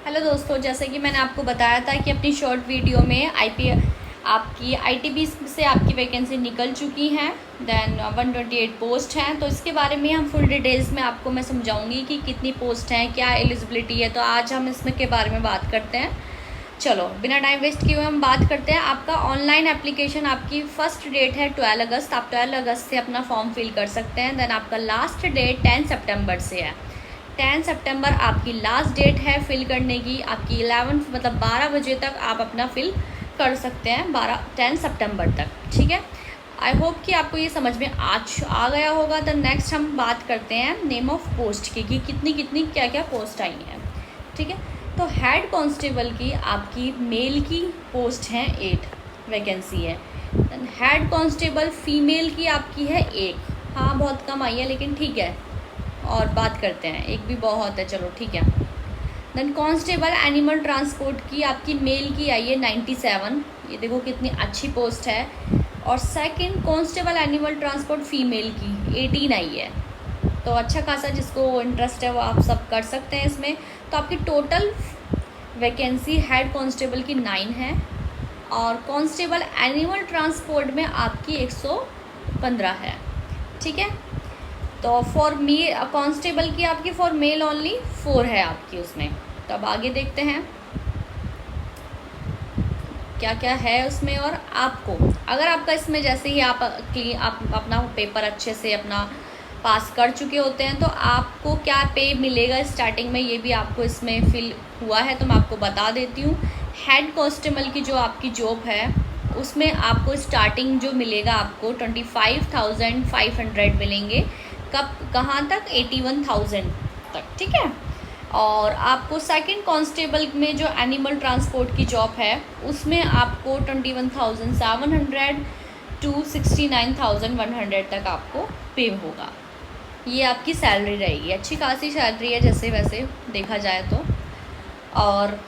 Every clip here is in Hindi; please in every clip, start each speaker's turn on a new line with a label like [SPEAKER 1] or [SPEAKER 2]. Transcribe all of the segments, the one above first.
[SPEAKER 1] हेलो दोस्तों, जैसे कि मैंने आपको बताया था कि अपनी शॉर्ट वीडियो में आपकी आईटीबी से आपकी वैकेंसी निकल चुकी हैं। देन 128 पोस्ट हैं, तो इसके बारे में हम फुल डिटेल्स में आपको मैं समझाऊंगी कि कितनी पोस्ट हैं, क्या एलिजिबिलिटी है। तो आज हम इसमें के बारे में बात करते हैं। चलो बिना टाइम वेस्ट किए हुए हम बात करते हैं। आपका ऑनलाइन एप्लीकेशन, आपकी फ़र्स्ट डेट है 12 अगस्त। आप 12 अगस्त से अपना फॉर्म फिल कर सकते हैं। देन आपका लास्ट डेट 10 सितंबर से है। 10 सितंबर आपकी लास्ट डेट है फिल करने की। आपकी 11 मतलब 12 बजे तक आप अपना फिल कर सकते हैं, 10 सितंबर तक। ठीक है, आई होप कि आपको ये समझ में आ गया होगा। तो नेक्स्ट हम बात करते हैं नेम ऑफ पोस्ट की कि कितनी कितनी क्या क्या पोस्ट आई हैं। ठीक है, तो हेड कांस्टेबल की आपकी मेल की पोस्ट हैं 8 वैकेंसी है। हेड कांस्टेबल फीमेल की आपकी है 1। हाँ, बहुत कम आई है लेकिन ठीक है, और बात करते हैं, एक भी बहुत है, चलो ठीक है। देन कांस्टेबल एनिमल ट्रांसपोर्ट की आपकी मेल की आई है 97। ये देखो कितनी अच्छी पोस्ट है। और second constable animal transport female की 18 आई है। तो अच्छा खासा, जिसको इंटरेस्ट है वो आप सब कर सकते हैं इसमें। तो आपकी टोटल वैकेंसी हेड कांस्टेबल की 9 है और कांस्टेबल एनिमल ट्रांसपोर्ट में आपकी 115 है। ठीक है, तो फॉर कांस्टेबल की आपकी फॉर मेल ओनली 4 है आपकी उसमें। तो अब आगे देखते हैं क्या क्या है उसमें। और आपको अगर आपका इसमें जैसे ही आप अपना पेपर अच्छे से अपना पास कर चुके होते हैं तो आपको क्या पे मिलेगा स्टार्टिंग में, ये भी आपको इसमें फिल हुआ है तो मैं आपको बता देती हूँ। हेड कांस्टेबल की जो आपकी जॉब है उसमें आपको स्टार्टिंग जो मिलेगा आपको 25,500 मिलेंगे। कहाँ तक? 81,000 तक। ठीक है, और आपको सेकंड कांस्टेबल में जो एनिमल ट्रांसपोर्ट की जॉब है उसमें आपको 21,700 टू 69,100 तक आपको पे होगा। ये आपकी सैलरी रहेगी, अच्छी खासी सैलरी है जैसे वैसे देखा जाए तो। और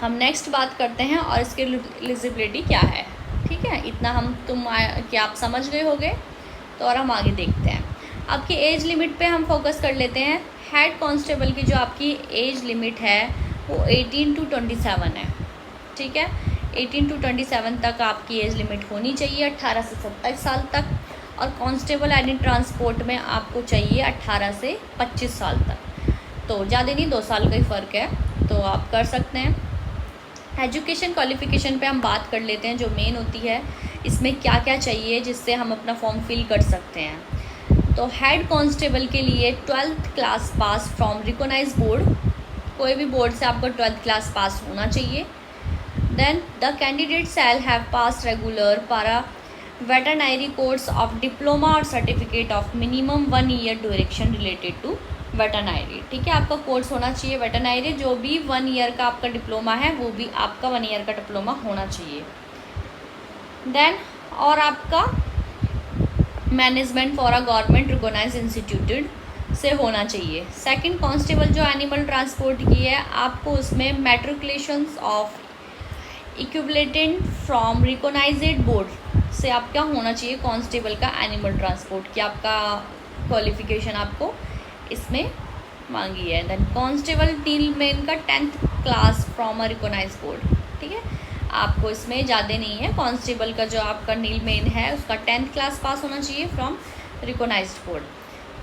[SPEAKER 1] हम नेक्स्ट बात करते हैं और इसकी एलिजिबिलिटी क्या है। ठीक है, इतना क्या आप समझ गए होंगे। तो और हम आगे देखते हैं। आपकी एज लिमिट पे हम फोकस कर लेते हैं। हेड कांस्टेबल की जो आपकी एज लिमिट है वो 18 टू 27 है। ठीक है, 18 टू 27 तक आपकी एज लिमिट होनी चाहिए, 18 से 27 साल तक। और कांस्टेबल एनी ट्रांसपोर्ट में आपको चाहिए 18 से 25 साल तक। तो ज़्यादा नहीं, 2 साल का ही फ़र्क है, तो आप कर सकते हैं। एजुकेशन क्वालिफ़िकेशन पे हम बात कर लेते हैं, जो मेन होती है इसमें क्या क्या चाहिए जिससे हम अपना फॉर्म फिल कर सकते हैं। तो हेड कांस्टेबल के लिए 12th class pass from recognise board, कोई भी बोर्ड से आपको 12th क्लास पास होना चाहिए। Then the candidate shall have pass regular para veterinary course of diploma और certificate of minimum 1 year duration related to veterinary. ठीक है, आपका कोर्स होना चाहिए वेटरनरी, जो भी 1 ईयर का आपका डिप्लोमा है वो भी आपका 1 ईयर का डिप्लोमा होना चाहिए। देन और आपका management for a government recognise instituted से होना चाहिए। सेकंड कांस्टेबल जो एनिमल ट्रांसपोर्ट की है, आपको उसमें matriculations of equivalent from recognised board से आपका होना चाहिए। कांस्टेबल का एनिमल ट्रांसपोर्ट की आपका क्वालिफिकेशन आपको इसमें मांगी है। देन कांस्टेबल टील मेन का 10th class from a recognise board. ठीक है, आपको इसमें ज़्यादा नहीं है। कांस्टेबल का जो आपका नील मेन है उसका 10th क्लास पास होना चाहिए फ्रॉम रिकॉग्नाइज्ड बोर्ड।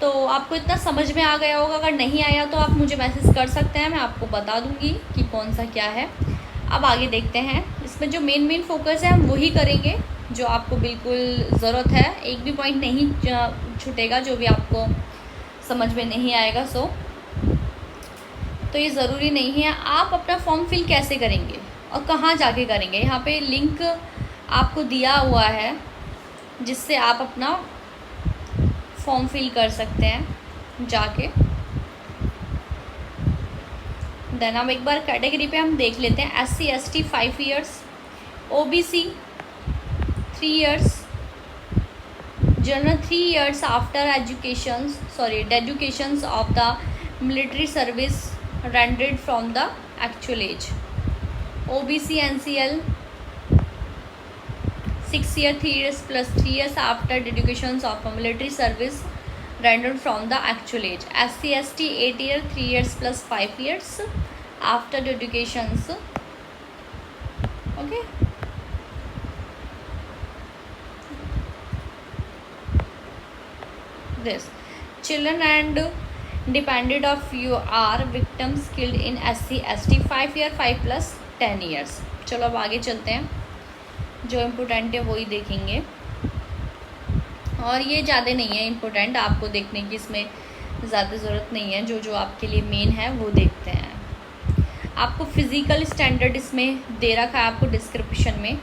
[SPEAKER 1] तो आपको इतना समझ में आ गया होगा। अगर नहीं आया तो आप मुझे मैसेज कर सकते हैं, मैं आपको बता दूंगी कि कौन सा क्या है। अब आगे देखते हैं। इसमें जो मेन फोकस है हम वही करेंगे जो आपको बिल्कुल ज़रूरत है। एक भी पॉइंट नहीं छूटेगा जो भी आपको समझ में नहीं आएगा। तो ये ज़रूरी नहीं है। आप अपना फॉर्म फिल कैसे करेंगे और कहाँ जाके करेंगे, यहाँ पे लिंक आपको दिया हुआ है जिससे आप अपना फॉर्म फिल कर सकते हैं जाके। देन हम एक बार कैटेगरी पे हम देख लेते हैं। SC ST 5 years, OBC 3 years, general 3 years after deductions of the military service rendered from the actual age। OBC NCL 6 year 3 years plus 3 years after dedications of a military service rendered from the actual age। SC ST 8 year 3 years plus 5 years after the educations. Okay. This children and dependent of you are victims killed in SC ST 5 year 5 plus 10 years. चलो अब आगे चलते हैं, जो इम्पोर्टेंट है वही देखेंगे, और ये ज़्यादा नहीं है इम्पोर्टेंट, आपको देखने की इसमें ज़्यादा ज़रूरत नहीं है, जो जो आपके लिए मेन है वो देखते हैं। आपको फिज़िकल स्टैंडर्ड इसमें दे रखा है आपको डिस्क्रिप्शन में।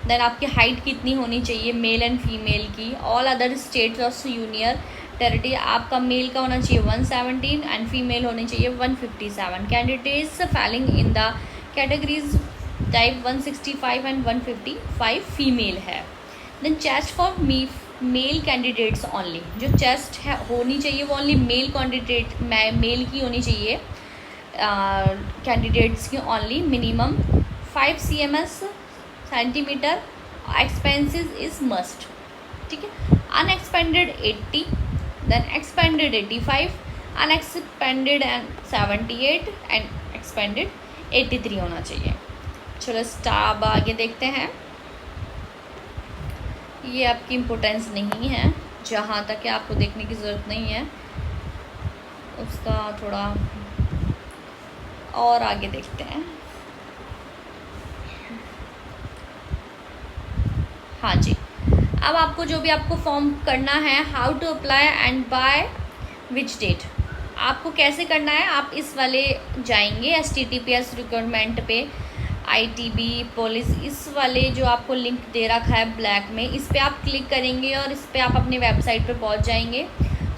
[SPEAKER 1] देन आपकी हाइट कितनी होनी चाहिए मेल एंड फीमेल की। All other states of union territory आपका मेल का होना चाहिए 117 एंड फीमेल होनी चाहिए 157। Candidates falling in the categories type 165 and 155 female है। Then chest for male candidates only, जो चेस्ट है होनी चाहिए वो ओनली मेल कैंडिडेट मेल की होनी चाहिए, कैंडिडेट्स की only. Minimum 5 cms centimetre. Expenses is must, ठीक है। Unexpanded 80, then expanded 85, unexpanded 78 and expanded 83 होना चाहिए। चलो अब आगे देखते हैं। ये आपकी इम्पोर्टेंस नहीं है, जहाँ तक है आपको देखने की ज़रूरत नहीं है, उसका थोड़ा और आगे देखते हैं। हाँ जी, अब आपको जो भी आपको फॉर्म करना है, how to apply and by which date, आपको कैसे करना है। आप इस वाले जाएंगे HTTPS रिक्वायरमेंट पे, ITB पुलिस, इस वाले जो आपको लिंक दे रखा है ब्लैक में, इस पर आप क्लिक करेंगे और इस पर आप अपने वेबसाइट पे पहुंच जाएंगे।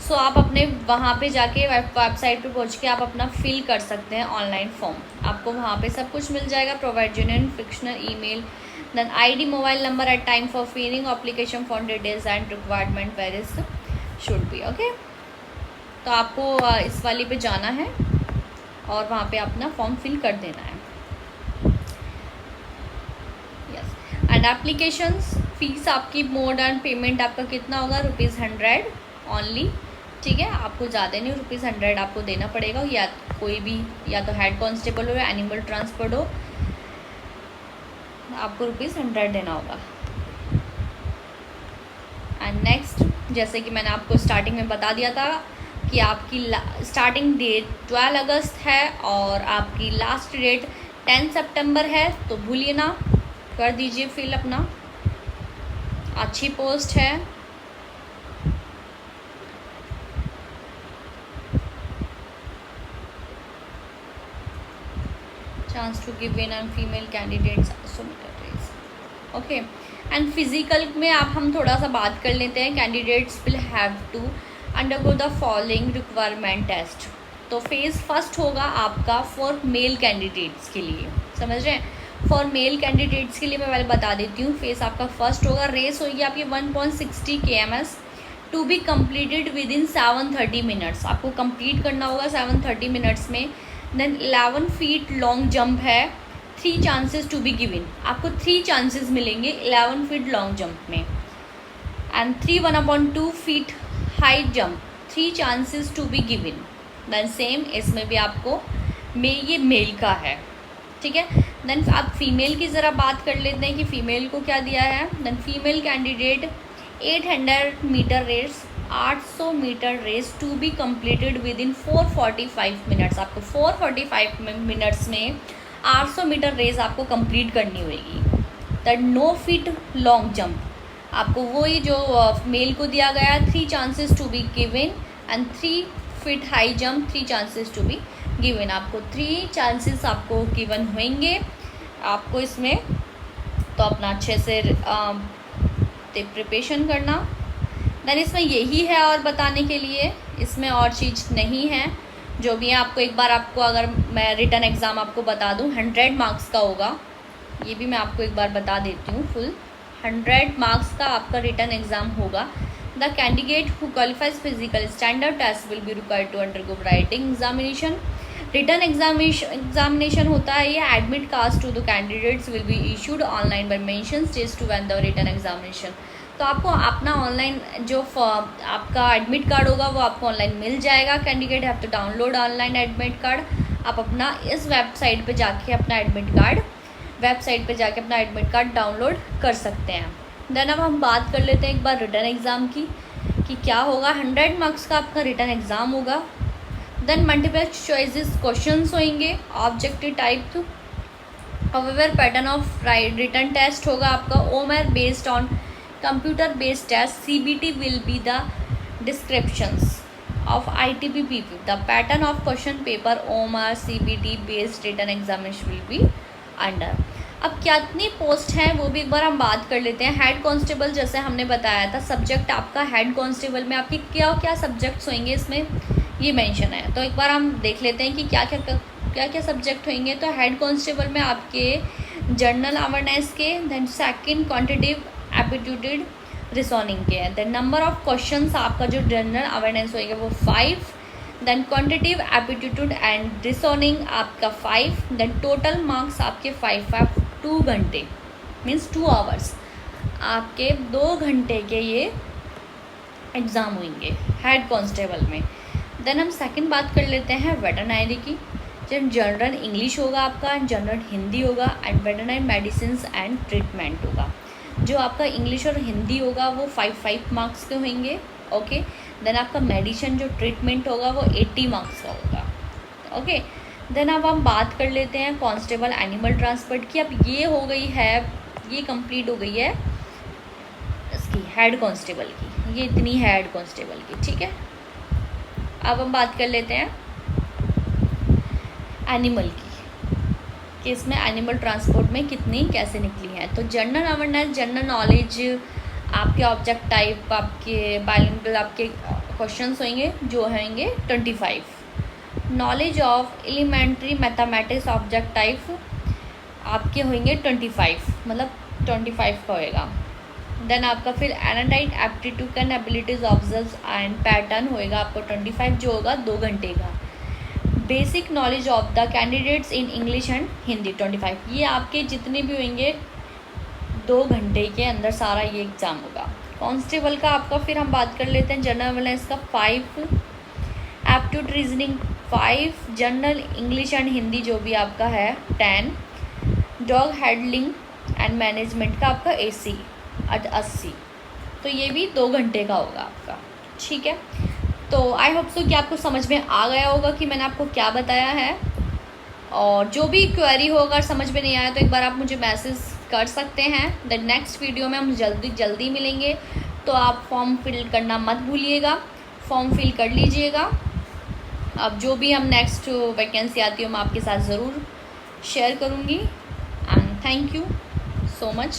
[SPEAKER 1] सो आप अपने वहाँ पे जाके वेबसाइट पे पहुँच के आप अपना फिल कर सकते हैं ऑनलाइन फॉर्म। आपको वहाँ पे सब कुछ मिल जाएगा, provide genuine fictional email, then ID, mobile number at time for filling application for details and requirement various should be. Okay, तो आपको इस वाली पे जाना है और वहाँ पे अपना फॉर्म फिल कर देना है। यस, एंड एप्लीकेशंस फीस आपकी मोड एंड पेमेंट आपका कितना होगा, ₹100 ओनली, ठीक है। आपको ज़्यादा नहीं, ₹100 आपको देना पड़ेगा। या कोई भी, या तो हेड कांस्टेबल हो या एनिमल ट्रांसपोर्ट हो, आपको ₹100 देना होगा। एंड नेक्स्ट, जैसे कि मैंने आपको स्टार्टिंग में बता दिया था कि आपकी स्टार्टिंग डेट 12 अगस्त है और आपकी लास्ट डेट 10 सितंबर है, तो भूलिए ना, कर दीजिए फिल अपना। अच्छी पोस्ट है। Chance to give in and female candidates okay. And physical में आप हम थोड़ा सा बात कर लेते हैं। Candidates will have to undergo the following requirement test. तो फेज़ फर्स्ट होगा आपका फॉर मेल कैंडिडेट्स के लिए, समझ रहे हैं। फॉर मेल कैंडिडेट्स के लिए मैं पहले बता देती हूँ, फेज़ आपका फर्स्ट होगा। रेस होगी आपकी 1.60 kms to be completed within 730 minutes. आपको कंप्लीट करना होगा 730 मिनट्स में। देन 11 फीट लॉन्ग जंप है, 3 चांसेस टू बी गिवन। आपको 3 चांसेस मिलेंगे 11 फीट लॉन्ग जंप में। And 3 1/2 feet high jump, 3 chances to be given. Then same इसमें भी आपको ये मेल का है, ठीक है। देन आप फीमेल की ज़रा बात कर लेते हैं कि फ़ीमेल को क्या दिया है। Then female candidate 800 metre race, 800 metre race to be completed within 445 minutes. आपको 445 मिनट्स में 800 मीटर रेस आपको कंप्लीट करनी होगी। That no feet long jump, आपको वही जो मेल को दिया गया, 3 chances to be given and 3 feet high jump, 3 chances to be given. आपको 3 चांसेस आपको गिवन होंगे आपको इसमें, तो अपना अच्छे से प्रिपरेशन करना। देन इसमें यही है और बताने के लिए, इसमें और चीज़ नहीं है। जो भी है आपको एक बार, आपको अगर मैं रिटन एग्ज़ाम आपको बता दूं 100 मार्क्स का होगा, ये भी मैं आपको एक बार बता देती हूँ। फुल 100 मार्क्स का आपका रिटन एग्ज़ाम होगा। The candidate who qualifies physical standard test will be required to undergo writing examination. Written examination होता है ये। Admit card to the candidates will be issued online by mention stage two when the written examination. तो आपको अपना ऑनलाइन जो आपका एडमिट कार्ड होगा वो आपको ऑनलाइन मिल जाएगा। Candidate have to download online admit card आप अपना इस वेबसाइट पे जाके अपना एडमिट कार्ड डाउनलोड कर सकते हैं। देन अब हम बात कर लेते हैं एक बार रिटर्न एग्ज़ाम की कि क्या होगा। 100 मार्क्स का आपका रिटर्न एग्ज़ाम होगा। देन मल्टीपल चॉइसेस क्वेश्चंस होंगे objective type. However pattern of written test होगा आपका OMR based on computer based test. CBT will be the descriptions of ITBPP. The pattern of question paper OMR CBT based written examination will be under. अब कितनी पोस्ट हैं वो भी एक बार हम बात कर लेते हैं। हेड कांस्टेबल जैसे हमने बताया था, सब्जेक्ट आपका हेड कांस्टेबल में आपके क्या क्या सब्जेक्ट्स होंगे इसमें ये मेंशन है। तो एक बार हम देख लेते हैं कि क्या क्या सब्जेक्ट होंगे। तो हेड कांस्टेबल में आपके जनरल अवेयरनेस के, then second quantitative aptitude reasoning के हैं। देन नंबर ऑफ क्वेश्चंस आपका जो जनरल अवेयरनेस होएगा वो 5। Then quantitative aptitude and reasoning आपका 5। देन टोटल मार्क्स आपके 5 2 घंटे मीन्स 2 आवर्स आपके 2 घंटे के ये एग्ज़ाम होंगे हेड कांस्टेबल में। देन हम सेकंड बात कर लेते हैं वेटरनरी की। जब जनरल इंग्लिश होगा आपका, जनरल हिंदी होगा and veterinary medicine and treatment होगा। जो आपका इंग्लिश और हिंदी होगा वो 5 मार्क्स के होंगे। ओके। देन आपका मेडिसिन जो ट्रीटमेंट होगा वो 80 मार्क्स का होगा। ओके। देन अब हम बात कर लेते हैं कांस्टेबल एनिमल ट्रांसपोर्ट की। अब ये हो गई है, ये कंप्लीट हो गई है इसकी हेड कांस्टेबल की, ये इतनी है हेड कांस्टेबल की। ठीक है। अब हम बात कर लेते हैं एनिमल की कि इसमें एनिमल ट्रांसपोर्ट में कितनी कैसे निकली हैं। तो जनरल अवेयरनेस, जनरल नॉलेज, आपके ऑब्जेक्ट टाइप, आपके बाइलिंगुअल आपके क्वेश्चंस होंगे जो होंगे 25। Knowledge of elementary mathematics object type आपके होंगे 25, मतलब 25 का होएगा। देन आपका फिर analyse aptitude and abilities observe and pattern होएगा आपको 25 जो होगा 2 घंटे का। Basic knowledge of the candidates in English and Hindi 25। ये आपके जितने भी होंगे 2 घंटे के अंदर सारा ये एग्ज़ाम होगा। कांस्टेबल का आपका फिर हम बात कर लेते हैं जनरल अवेयरनेस का 5, aptitude reasoning 5, general English and Hindi जो भी आपका है 10, डॉग हैंडलिंग एंड मैनेजमेंट का आपका 80। तो ये भी 2 घंटे का होगा आपका। ठीक है। तो आई होप सो कि आपको समझ में आ गया होगा कि मैंने आपको क्या बताया है। और जो भी क्वेरी हो अगर समझ में नहीं आया तो एक बार आप मुझे मैसेज कर सकते हैं। द नेक्स्ट वीडियो में हम जल्दी मिलेंगे। तो आप फॉर्म फिल करना मत भूलिएगा, फॉर्म फिल कर लीजिएगा। अब जो भी हम नेक्स्ट वैकेंसी आती है मैं आपके साथ ज़रूर शेयर करूँगी। And thank you so much.